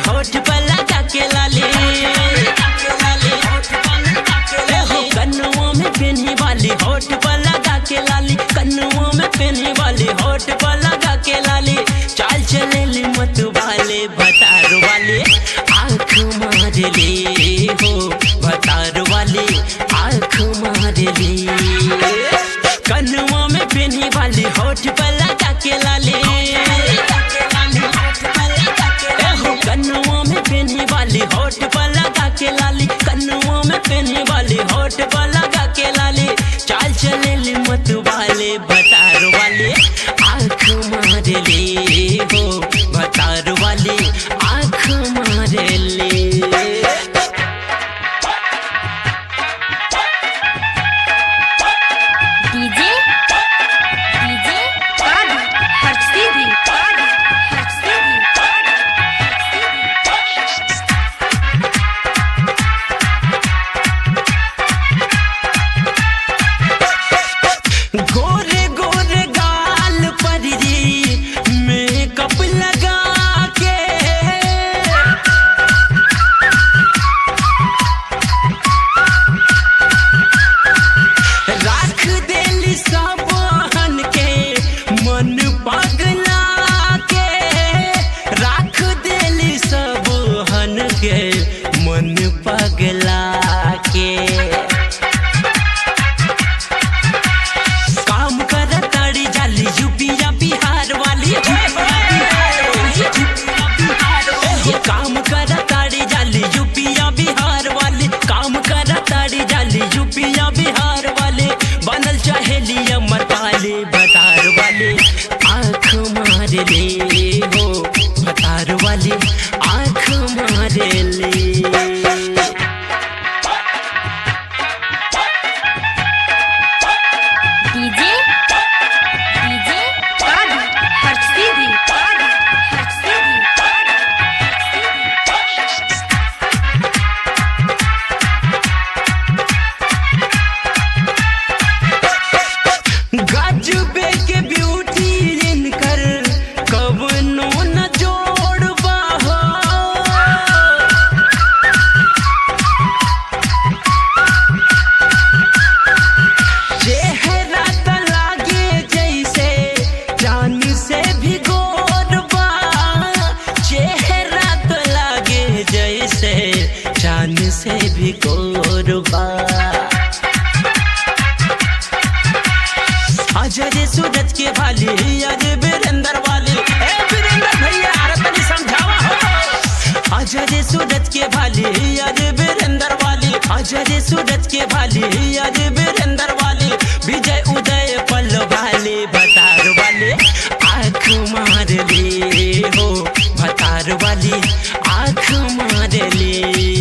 होठ पर लगा के लाली, कन्नुओं में पहनी वाली होठ पर लगा के लाली, कन्नुओं में पहनी वाली होठ पर लगा के लाली। चाल चले मत वाले भतार वाले आँख मार ले हो, भतार वाले आँख मार ले। कन्नुओं में पहनी वाली होठ पर लगा के लाली, कन्नुओं में पहनी वाली होठ पर लगा के लाली, कन्नुओं में पहनी वाली होठ पर लगा के लाली। चाल चले मत वाले भतार वाले आँख मार ले हो, भतार वाले आँख मार ले। डीजे डीजे हर्ष सीधी हर्ष सीधी। गोरे गोरे गाल पर जी मेकअप लगा के, रख देली सबहन के मन पगला के, रख देली सबहन के मन पगला के। काम कर ताड़ी जाली यूपिया बिहार वाली, काम कर ताड़ी जाली यूपिया बिहार वाली, काम कर ताड़ी जाली यूपिया बिहार वाले। बनल चाहेली अमर पाले भतार वाले आँख मार ले हो, भतार वाले आँख मार ले। डीजे डीजे हर्ष सीधी हर्ष सीधी। गजबे के ब्यूटी इनकर कवनो न जोड़बा हो, चेहरा त लागे जैसे चांद से भी गोरबा, चेहरा त लागे जैसे चांद से भी गोरबा। अजय सूरज के भाली अजय वीरेंद्र वाली, ए वीरेंद्र भैया अरे तनी समझावा हो। अजय सूरज के भाली अजय वीरेंद्र वाली, अजय सूरज के भाली अजय वीरेंद्र वाली। विजय उदय पल वाले भतार वाले आँख मार ले हो, भतार वाली आँख मार ले।